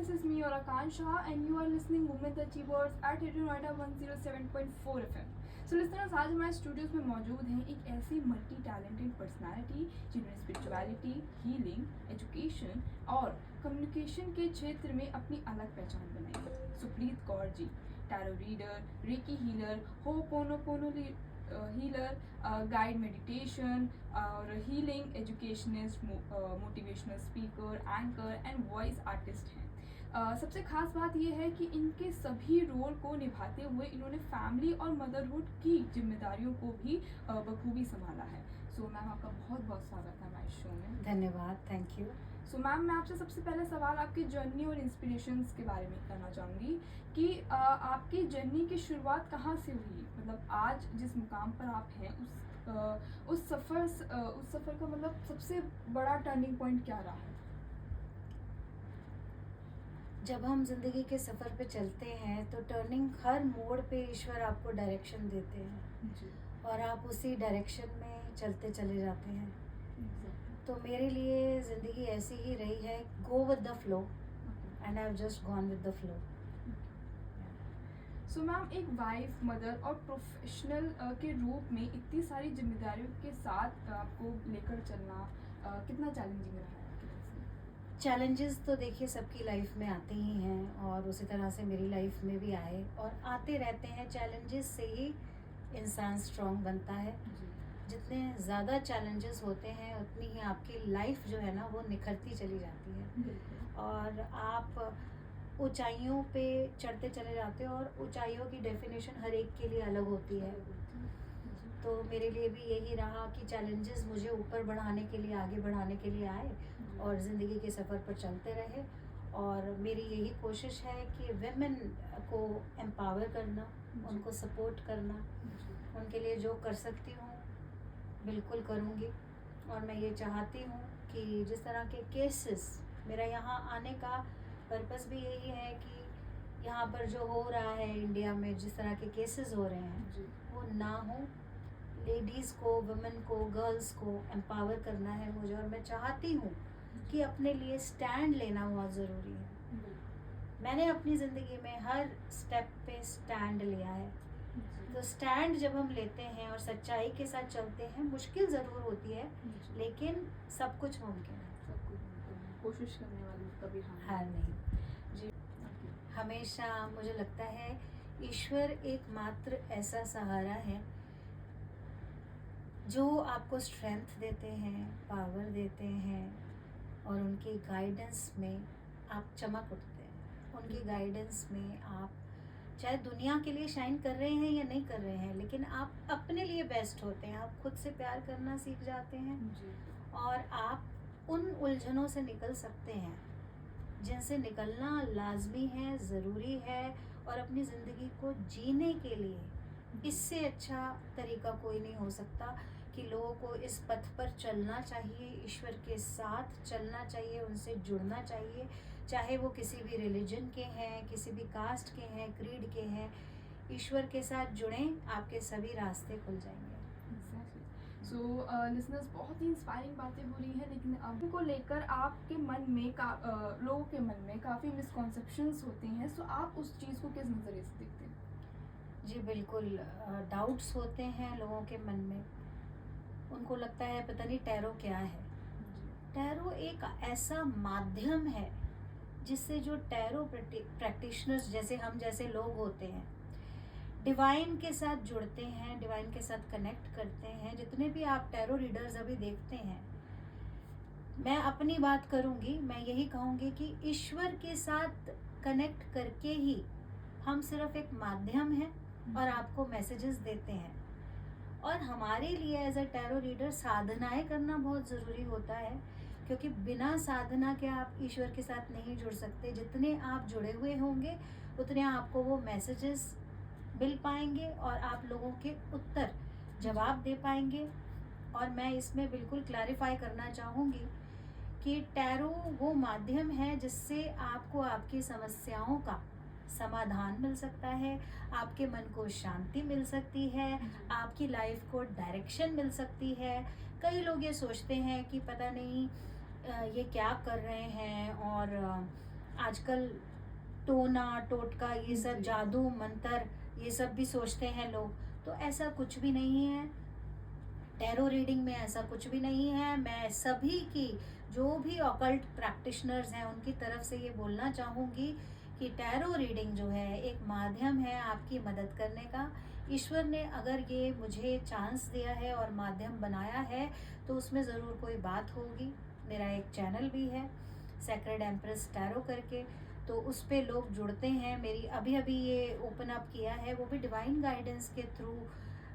this is me, your Akansha, and you are listening Women the Achievers at Radio Noida 107.4 FM. So listeners, आज हमारे studios में मौजूद हैं एक ऐसी मल्टी टैलेंटेड पर्सनालिटी जिन्होंने स्पिरिचुअलिटी, हीलिंग, एजुकेशन और कम्युनिकेशन के क्षेत्र में अपनी अलग पहचान बनाई है। Supreet Kaur ji, tarot reader, reiki healer, ho'oponopono healer, guide meditation और healing educationist, motivational speaker, anchor and voice artist हैं। सबसे खास बात यह है कि इनके सभी रोल को निभाते हुए इन्होंने फैमिली और मदरहुड की जिम्मेदारियों को भी बखूबी संभाला है। सो मैम, आपका बहुत बहुत स्वागत है हमारे शो में। धन्यवाद, थैंक यू। सो मैम, मैं आपसे सबसे पहले सवाल आपकी जर्नी और इंस्पिरेशंस के बारे में करना चाहूँगी कि आपकी जर्नी की शुरुआत कहाँ से हुई? मतलब आज जिस मुकाम पर आप हैं उस सफ़र का मतलब सबसे बड़ा टर्निंग पॉइंट क्या रहा है? जब हम जिंदगी के सफ़र पे चलते हैं तो टर्निंग हर मोड़ पे ईश्वर आपको डायरेक्शन देते हैं जी। और आप उसी डायरेक्शन में चलते चले जाते हैं। तो मेरे लिए ज़िंदगी ऐसी ही रही है, go with the flow, and I have just gone with the flow. So ma'am, एक वाइफ, मदर और प्रोफेशनल के रूप में इतनी सारी जिम्मेदारियों के साथ आपको लेकर चलना कितना चैलेंजिंग रहा है आपके लिए? चैलेंजेस तो देखिए सबकी लाइफ में आते ही हैं और उसी तरह से मेरी लाइफ में भी आए और आते रहते हैं। चैलेंजेस से ही इंसान स्ट्रांग बनता है। जितने ज़्यादा चैलेंजेस होते हैं उतनी ही आपकी लाइफ जो है ना वो निखरती चली जाती है और आप ऊंचाइयों पे चढ़ते चले जाते हो और ऊंचाइयों की डेफिनेशन हर एक के लिए अलग होती है। तो मेरे लिए भी यही रहा कि चैलेंजेस मुझे ऊपर बढ़ाने के लिए, आगे बढ़ाने के लिए आए और ज़िंदगी के सफ़र पर चलते रहे। और मेरी यही कोशिश है कि वेमेन को एम्पावर करना, उनको सपोर्ट करना, उनके लिए जो कर सकती हूँ बिल्कुल करूँगी। और मैं ये चाहती हूँ कि जिस तरह के केसेस, मेरा यहाँ आने का पर्पस भी यही है कि यहाँ पर जो हो रहा है इंडिया में, जिस तरह के केसेस हो रहे हैं वो ना हो। लेडीज़ को, वुमेन को, गर्ल्स को एम्पावर करना है मुझे और मैं चाहती हूँ कि अपने लिए स्टैंड लेना बहुत ज़रूरी है। मैंने अपनी ज़िंदगी में हर स्टेप पे स्टैंड लिया है। तो स्टैंड जब हम लेते हैं और सच्चाई के साथ चलते हैं, मुश्किल ज़रूर होती है लेकिन सब कुछ मुमकिन है। कोशिश करने वाली कभी हार नहीं। जी। हमेशा मुझे लगता है ईश्वर एकमात्र ऐसा सहारा है जो आपको स्ट्रेंथ देते हैं, पावर देते हैं और उनके गाइडेंस में आप चमक उठते हैं। उनकी गाइडेंस में आप चाहे दुनिया के लिए शाइन कर रहे हैं या नहीं कर रहे हैं, लेकिन आप अपने लिए बेस्ट होते हैं। आप खुद से प्यार करना सीख जाते हैं और आप उन उलझनों से निकल सकते हैं जिनसे निकलना लाजमी है, ज़रूरी है। और अपनी ज़िंदगी को जीने के लिए इससे अच्छा तरीका कोई नहीं हो सकता कि लोगों को इस पथ पर चलना चाहिए, ईश्वर के साथ चलना चाहिए, उनसे जुड़ना चाहिए। चाहे वो किसी भी रिलीजन के हैं, किसी भी कास्ट के हैं, क्रीड के हैं, ईश्वर के साथ जुड़ें, आपके सभी रास्ते खुल जाएंगे। सो लिसनर्स, बहुत ही इंस्पायरिंग बातें हो रही हैं, लेकिन अब को लेकर आपके मन में लोगों के मन में काफ़ी मिसकॉन्सेप्शंस होते हैं। सो आप उस चीज़ को किस नज़रिए से देखते हैं? जी बिल्कुल, डाउट्स होते हैं लोगों के मन में। उनको लगता है पता नहीं टैरो क्या है। टैरो एक ऐसा माध्यम है जिससे जो टैरो प्रैक्टिशनर्स जैसे हम जैसे लोग होते हैं, डिवाइन के साथ जुड़ते हैं, डिवाइन के साथ कनेक्ट करते हैं। जितने भी आप टैरो रीडर्स अभी देखते हैं, मैं अपनी बात करूंगी, मैं यही कहूंगी कि ईश्वर के साथ कनेक्ट करके ही हम सिर्फ एक माध्यम हैं और आपको मैसेजेस देते हैं। और हमारे लिए एज अ टैरो रीडर साधनाएं करना बहुत ज़रूरी होता है, क्योंकि बिना साधना के आप ईश्वर के साथ नहीं जुड़ सकते। जितने आप जुड़े हुए होंगे उतने आपको वो मैसेजेस मिल पाएंगे और आप लोगों के उत्तर जवाब दे पाएंगे। और मैं इसमें बिल्कुल क्लैरिफाई करना चाहूँगी कि टैरो वो माध्यम है जिससे आपको आपकी समस्याओं का समाधान मिल सकता है, आपके मन को शांति मिल सकती है, आपकी लाइफ को डायरेक्शन मिल सकती है। कई लोग ये सोचते हैं कि पता नहीं ये क्या कर रहे हैं और आजकल टोना टोटका ये सब जी। जादू मंत्र ये सब भी सोचते हैं लोग, तो ऐसा कुछ भी नहीं है। टैरो रीडिंग में ऐसा कुछ भी नहीं है। मैं सभी की जो भी ऑकल्ट प्रैक्टिशनर्स हैं उनकी तरफ से ये बोलना चाहूँगी कि टैरो रीडिंग जो है एक माध्यम है आपकी मदद करने का। ईश्वर ने अगर ये मुझे चांस दिया है और माध्यम बनाया है तो उसमें ज़रूर कोई बात होगी। मेरा एक चैनल भी है सेक्रेड एम्प्रेस टैरो करके, तो उस पे लोग जुड़ते हैं। मेरी अभी अभी ये ओपन अप किया है, वो भी डिवाइन गाइडेंस के थ्रू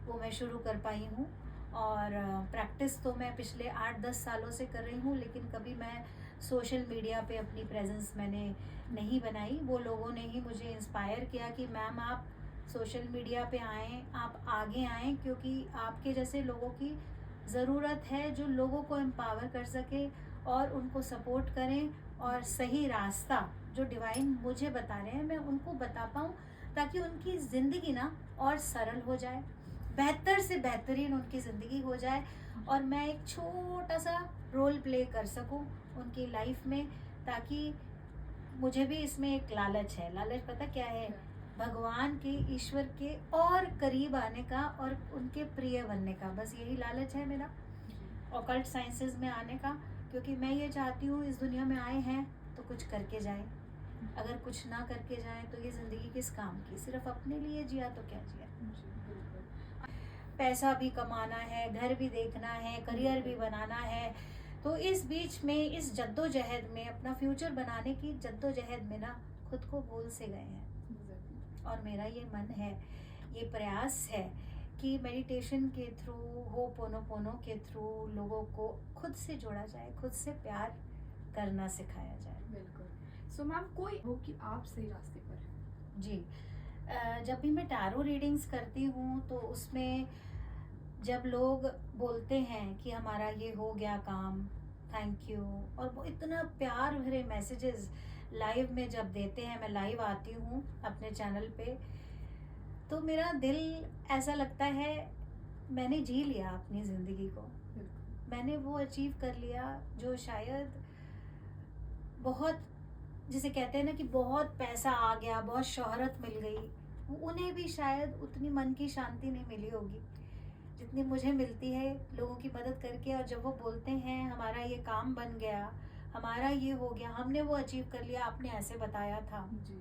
वो मैं शुरू कर पाई हूँ। और प्रैक्टिस तो मैं पिछले 8-10 सालों से कर रही हूँ, लेकिन कभी मैं सोशल मीडिया पे अपनी प्रेजेंस मैंने नहीं बनाई। वो लोगों ने ही मुझे इंस्पायर किया कि मैम आप सोशल मीडिया पे आएँ, आप आगे आएँ, क्योंकि आपके जैसे लोगों की ज़रूरत है जो लोगों को एम्पावर कर सके और उनको सपोर्ट करें और सही रास्ता जो डिवाइन मुझे बता रहे हैं मैं उनको बता पाऊँ, ताकि उनकी ज़िंदगी ना और सरल हो जाए, बेहतर से बेहतरीन उनकी ज़िंदगी हो जाए और मैं एक छोटा सा रोल प्ले कर सकूं उनकी लाइफ में, ताकि मुझे भी इसमें एक लालच है। लालच पता क्या है? भगवान के, ईश्वर के और करीब आने का और उनके प्रिय बनने का, बस यही लालच है मेरा ऑकल्ट साइंसेस में आने का। क्योंकि मैं ये चाहती हूँ इस दुनिया में आए हैं तो कुछ करके जाए, अगर कुछ ना करके जाए तो ये ज़िंदगी किस काम की? सिर्फ अपने लिए जिया तो क्या जिया। पैसा भी कमाना है, घर भी देखना है, करियर भी बनाना है, तो इस बीच में इस जद्दोजहद में अपना फ्यूचर बनाने की जद्दोजहद में ना खुद को भूल से गए हैं। और मेरा ये मन है, ये प्रयास है कि मेडिटेशन के थ्रू, होपोनोपोनो के थ्रू लोगों को खुद से जोड़ा जाए, खुद से प्यार करना सिखाया जाए। बिल्कुल। सो मैम कोई हो कि आप सही रास्ते पर हैं। जी, जब भी मैं टैरो रीडिंग्स करती हूँ तो उसमें जब लोग बोलते हैं कि हमारा ये हो गया काम, थैंक यू, और वो इतना प्यार भरे मैसेजेस लाइव में जब देते हैं, मैं लाइव आती हूँ अपने चैनल पे, तो मेरा दिल ऐसा लगता है मैंने जी लिया अपनी ज़िंदगी को, मैंने वो अचीव कर लिया जो शायद बहुत, जिसे कहते हैं ना कि बहुत पैसा आ गया, बहुत शोहरत मिल गई, उन्हें भी शायद उतनी मन की शांति नहीं मिली होगी जितनी मुझे मिलती है लोगों की मदद करके। और जब वो बोलते हैं हमारा ये काम बन गया, हमारा ये हो गया, हमने वो अचीव कर लिया, आपने ऐसे बताया था। जी।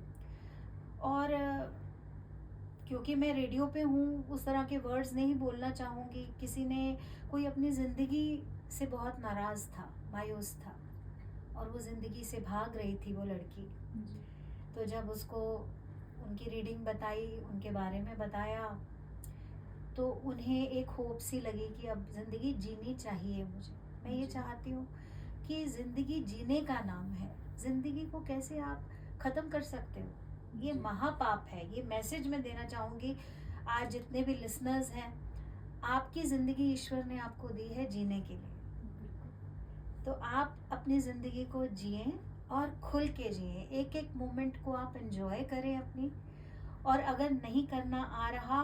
और क्योंकि मैं रेडियो पे हूँ, उस तरह के वर्ड्स नहीं बोलना चाहूँगी। किसी ने, कोई अपनी ज़िंदगी से बहुत नाराज़ था, मायूस था, और वो ज़िंदगी से भाग रही थी वो लड़की। जी। तो जब उसको उनकी रीडिंग बताई, उनके बारे में बताया, तो उन्हें एक होप सी लगी कि अब ज़िंदगी जीनी चाहिए मुझे। मैं ये जी। चाहती हूँ कि ज़िंदगी जीने का नाम है, ज़िंदगी को कैसे आप ख़त्म कर सकते हो, ये जी। महापाप है। ये मैसेज मैं देना चाहूँगी आज जितने भी लिसनर्स हैं, आपकी ज़िंदगी ईश्वर ने आपको दी है जीने के लिए, तो आप अपनी ज़िंदगी को जिएं और खुल के जिएं, एक एक मोमेंट को आप एंजॉय करें अपनी। और अगर नहीं करना आ रहा,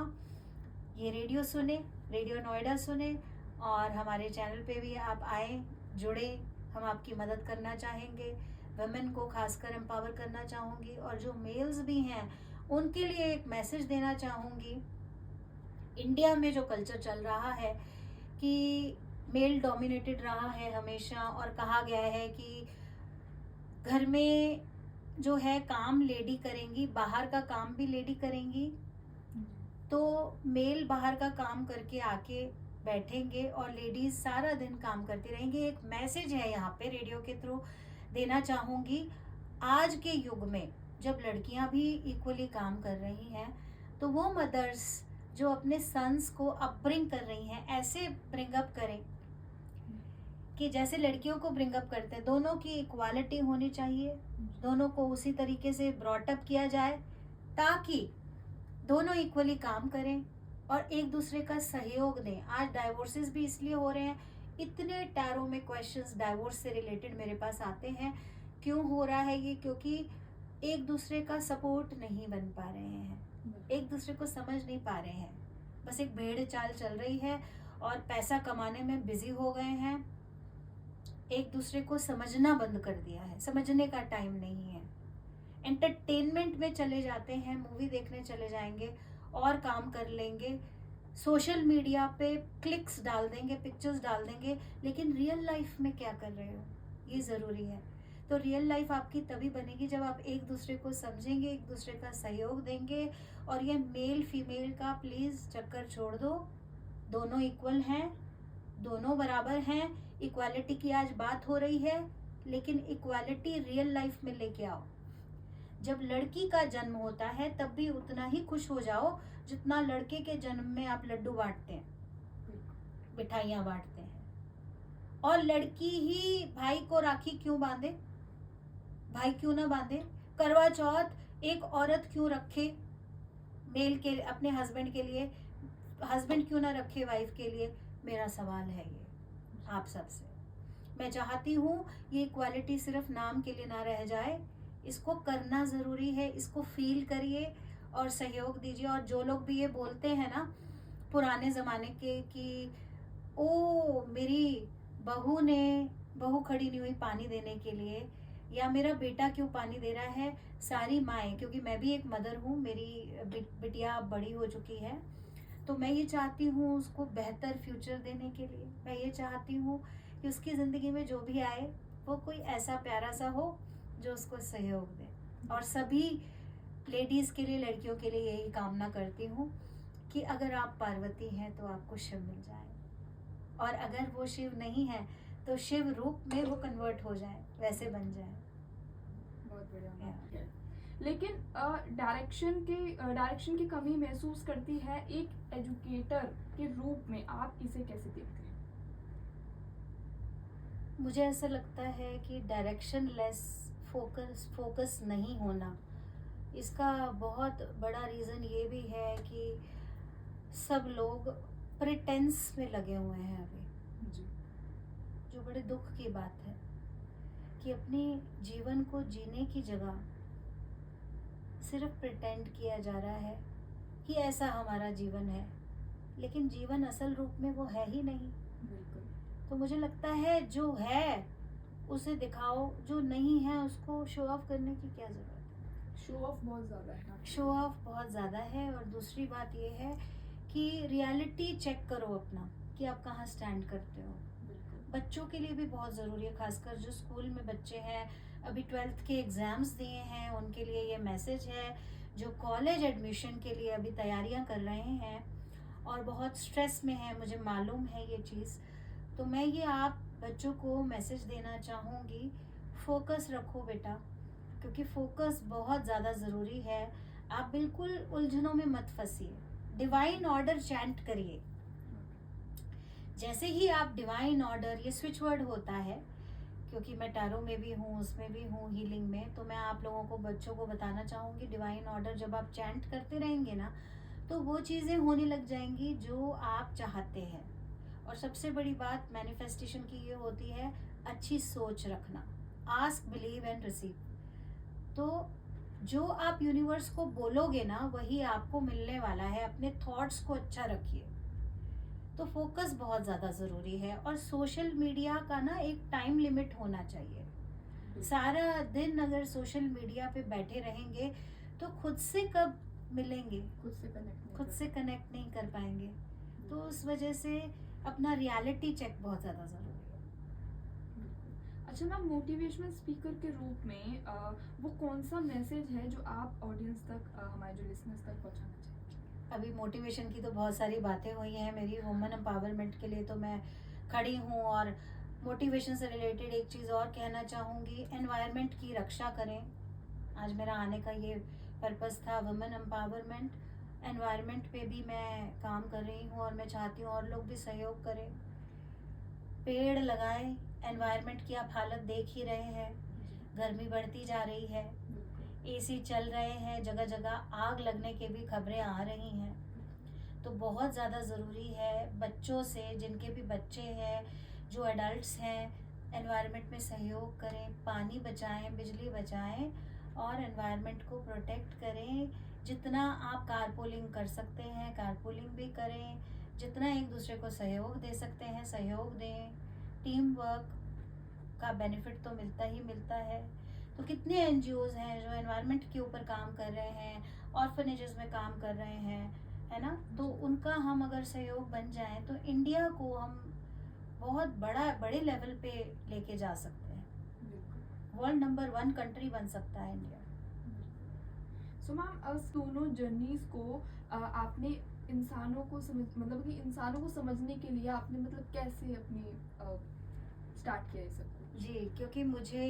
ये रेडियो सुने, रेडियो नोएडा सुने, और हमारे चैनल पे भी आप आए, जुड़े, हम आपकी मदद करना चाहेंगे। वुमेन को खासकर एम्पावर करना चाहूँगी, और जो मेल्स भी हैं उनके लिए एक मैसेज देना चाहूँगी। इंडिया में जो कल्चर चल रहा है कि मेल डोमिनेटेड रहा है हमेशा, और कहा गया है कि घर में जो है काम लेडी करेंगी, बाहर का काम भी लेडी करेंगी, तो मेल बाहर का काम करके आके बैठेंगे और लेडीज सारा दिन काम करती रहेंगी। एक मैसेज है यहाँ पे रेडियो के थ्रू देना चाहूँगी। आज के युग में जब लड़कियाँ भी इक्वली काम कर रही हैं, तो वो मदर्स जो अपने सन्स को अपब्रिंग कर रही हैं, ऐसे ब्रिंग अप करें कि जैसे लड़कियों को ब्रिंग अप करते हैं, दोनों की इक्वालिटी होनी चाहिए, दोनों को उसी तरीके से ब्रॉट अप किया जाए, ताकि दोनों इक्वली काम करें और एक दूसरे का सहयोग दें। आज डाइवोर्सेस भी इसलिए हो रहे हैं, इतने टैरो में क्वेश्चंस डाइवोर्स से रिलेटेड मेरे पास आते हैं। क्यों हो रहा है ये? क्योंकि एक दूसरे का सपोर्ट नहीं बन पा रहे हैं, एक दूसरे को समझ नहीं पा रहे हैं, बस एक भेड़ चाल चल रही है और पैसा कमाने में बिजी हो गए हैं। एक दूसरे को समझना बंद कर दिया है, समझने का टाइम नहीं है। एंटरटेनमेंट में चले जाते हैं, मूवी देखने चले जाएंगे और काम कर लेंगे, सोशल मीडिया पे क्लिक्स डाल देंगे, पिक्चर्स डाल देंगे, लेकिन रियल लाइफ में क्या कर रहे हो ये ज़रूरी है। तो रियल लाइफ आपकी तभी बनेगी जब आप एक दूसरे को समझेंगे, एक दूसरे का सहयोग देंगे। और ये मेल फीमेल का प्लीज़ चक्कर छोड़ दो, दोनों इक्वल हैं, दोनों बराबर हैं। इक्वालिटी की आज बात हो रही है, लेकिन इक्वालिटी रियल लाइफ में लेके आओ। जब लड़की का जन्म होता है तब भी उतना ही खुश हो जाओ जितना लड़के के जन्म में आप लड्डू बांटते हैं, मिठाइयाँ बांटते हैं। और लड़की ही भाई को राखी क्यों बांधे, भाई क्यों ना बांधे? करवा चौथ एक औरत क्यों रखे मेल के अपने हस्बैंड के लिए, हस्बैंड क्यों ना रखे वाइफ के लिए? मेरा सवाल है ये आप सबसे। मैं चाहती हूँ ये इक्वालिटी सिर्फ नाम के लिए ना रह जाए, इसको करना ज़रूरी है, इसको फील करिए और सहयोग दीजिए। और जो लोग भी ये बोलते हैं ना पुराने ज़माने के कि ओ मेरी बहू खड़ी नहीं हुई पानी देने के लिए, या मेरा बेटा क्यों पानी दे रहा है, सारी माएँ, क्योंकि मैं भी एक मदर हूँ, मेरी बिटिया बड़ी हो चुकी है, तो मैं ये चाहती हूँ उसको बेहतर फ्यूचर देने के लिए। मैं ये चाहती हूँ कि उसकी ज़िंदगी में जो भी आए वो कोई ऐसा प्यारा सा हो जो उसको सहयोग दे। और सभी लेडीज़ के लिए, लड़कियों के लिए यही कामना करती हूँ कि अगर आप पार्वती हैं तो आपको शिव मिल जाए, और अगर वो शिव नहीं है तो शिव रूप में वो कन्वर्ट हो जाए, वैसे बन जाए। बहुत बढ़िया। लेकिन डायरेक्शन की कमी महसूस करती है एक एजुकेटर के रूप में, आप इसे कैसे देखते हैं? मुझे ऐसा लगता है कि डायरेक्शन लेस फोकस नहीं होना, इसका बहुत बड़ा रीज़न ये भी है कि सब लोग प्रिटेंस में लगे हुए हैं अभी जी। जो बड़े दुख की बात है कि अपनी जीवन को जीने की जगह सिर्फ प्रिटेंड किया जा रहा है कि ऐसा हमारा जीवन है, लेकिन जीवन असल रूप में वो है ही नहीं। बिल्कुल। तो मुझे लगता है जो है उसे दिखाओ, जो नहीं है उसको शो ऑफ करने की क्या ज़रूरत है। शो ऑफ बहुत ज़्यादा है। शो ऑफ बहुत ज़्यादा है। और दूसरी बात ये है कि रियलिटी चेक करो अपना कि आप कहाँ स्टैंड करते हो। बच्चों के लिए भी बहुत ज़रूरी है, खासकर जो स्कूल में बच्चे हैं, अभी 12th के एग्ज़ाम्स दिए हैं, उनके लिए ये मैसेज है। जो कॉलेज एडमिशन के लिए अभी तैयारियां कर रहे हैं और बहुत स्ट्रेस में हैं, मुझे मालूम है ये चीज़, तो मैं ये आप बच्चों को मैसेज देना चाहूँगी, फोकस रखो बेटा, क्योंकि फोकस बहुत ज़्यादा ज़रूरी है। आप बिल्कुल उलझनों में मत फंसिए, डिवाइन ऑर्डर चैंट करिए। जैसे ही आप डिवाइन ऑर्डर, ये स्विच वर्ड होता है, क्योंकि मैं टैरो में भी हूँ, उसमें भी हूँ, हीलिंग में, तो मैं आप लोगों को, बच्चों को बताना चाहूँगी, डिवाइन ऑर्डर जब आप चैंट करते रहेंगे ना तो वो चीज़ें होने लग जाएंगी जो आप चाहते हैं। और सबसे बड़ी बात मैनिफेस्टेशन की ये होती है, अच्छी सोच रखना, आस्क, बिलीव एंड रिसीव। तो जो आप यूनिवर्स को बोलोगे ना वही आपको मिलने वाला है। अपने थॉट्स को अच्छा रखिए। तो फोकस बहुत ज़्यादा ज़रूरी है। और सोशल मीडिया का ना एक टाइम लिमिट होना चाहिए। सारा दिन अगर सोशल मीडिया पे बैठे रहेंगे तो खुद से कब मिलेंगे, खुद से कनेक्ट नहीं कर पाएंगे। तो उस वजह से अपना रियलिटी चेक बहुत ज़्यादा ज़रूरी है। अच्छा मैम, मोटिवेशनल स्पीकर के रूप में वो कौन सा मैसेज है जो आप ऑडियंस तक, हमारे जो लिसनर्स तक पहुंचाना चाहिए? अभी मोटिवेशन की तो बहुत सारी बातें हुई हैं। मेरी वुमेन एम्पावरमेंट के लिए तो मैं खड़ी हूँ। और मोटिवेशन से रिलेटेड एक चीज़ और कहना चाहूँगी, एनवायरनमेंट की रक्षा करें। आज मेरा आने का ये पर्पस था, वुमेन एम्पावरमेंट। एनवायरनमेंट पे भी मैं काम कर रही हूँ और मैं चाहती हूँ और लोग भी सहयोग करें, पेड़ लगाएं। एनवायरनमेंट की आप हालत देख ही रहे हैं, गर्मी बढ़ती जा रही है, एसी चल रहे हैं, जगह जगह आग लगने की भी खबरें आ रही हैं। तो बहुत ज़्यादा ज़रूरी है बच्चों से, जिनके भी बच्चे हैं, जो एडल्ट्स हैं, एनवायरनमेंट में सहयोग करें, पानी बचाएं, बिजली बचाएं और एनवायरनमेंट को प्रोटेक्ट करें। जितना आप कारपूलिंग कर सकते हैं कारपूलिंग भी करें, जितना एक दूसरे को सहयोग दे सकते हैं सहयोग दें। टीम वर्क का बेनिफिट तो मिलता ही मिलता है। तो कितने एनजीओज हैं जो एनवायरनमेंट के ऊपर काम कर रहे हैं, ऑर्फनेजेस में काम कर रहे हैं, है ना। तो उनका हम अगर सहयोग बन जाए तो इंडिया को हम बहुत बड़े लेवल पे लेके जा सकते हैं। बिल्कुल। वर्ल्ड नंबर 1 कंट्री बन सकता है इंडिया। सो मैम दोनों जर्नीज को आपने इंसानों को मतलब कि इंसानों को समझने के लिए आपने मतलब कैसे अपनी स्टार्ट किया ये सब कुछ? जी, क्योंकि मुझे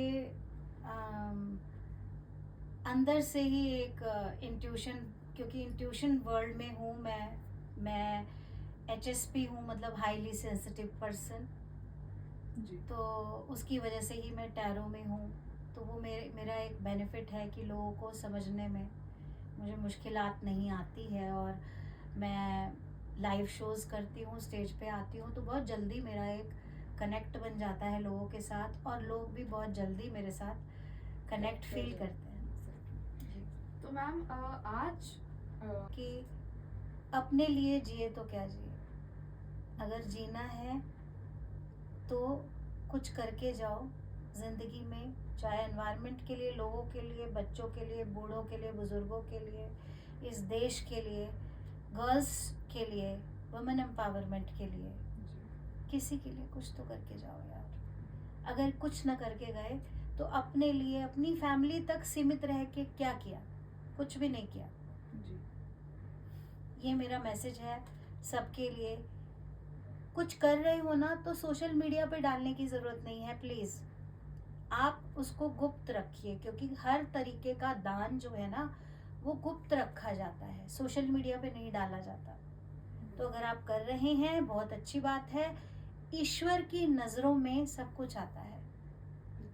अंदर से ही एक इंट्यूशन, क्योंकि इंट्यूशन वर्ल्ड में हूँ मैं HSP हूँ, मतलब हाईली सेंसिटिव पर्सन। जी। तो उसकी वजह से ही मैं टैरो में हूँ। तो वो मेरा एक बेनिफिट है कि लोगों को समझने में मुझे मुश्किलात नहीं आती है, और मैं लाइव शोज़ करती हूँ, स्टेज पे आती हूँ, तो बहुत जल्दी मेरा एक कनेक्ट बन जाता है लोगों के साथ, और लोग भी बहुत जल्दी मेरे साथ कनेक्ट फील करते हैं। जी। तो मैम आज कि अपने लिए जिए तो क्या जिए, अगर जीना है तो कुछ करके जाओ ज़िंदगी में, चाहे एनवायरनमेंट के लिए, लोगों के लिए, बच्चों के लिए, बूढ़ों के लिए, बुज़ुर्गों के लिए, इस देश के लिए, गर्ल्स के लिए, वुमेन एम्पावरमेंट के लिए, किसी के लिए कुछ तो करके जाओ यार। अगर कुछ ना करके गए तो अपने लिए, अपनी फैमिली तक सीमित रह के क्या किया, कुछ भी नहीं किया। जी। ये मेरा मैसेज है सबके लिए। कुछ कर रहे हो ना तो सोशल मीडिया पे डालने की ज़रूरत नहीं है, प्लीज़ आप उसको गुप्त रखिए, क्योंकि हर तरीके का दान जो है ना वो गुप्त रखा जाता है, सोशल मीडिया पे नहीं डाला जाता। तो अगर आप कर रहे हैं बहुत अच्छी बात है, ईश्वर की नज़रों में सब कुछ आता है,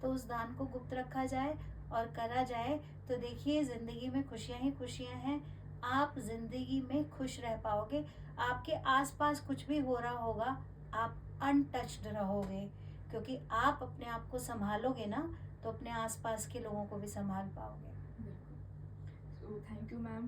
तो उस दान को गुप्त रखा जाए और करा जाए, तो देखिए ज़िंदगी में खुशियाँ ही खुशियाँ हैं। आप ज़िंदगी में खुश रह पाओगे, आपके आसपास कुछ भी हो रहा होगा आप अनटच्ड रहोगे, क्योंकि आप अपने आप को संभालोगे ना तो अपने आसपास के लोगों को भी संभाल पाओगे। बिल्कुल। So thank you ma'am.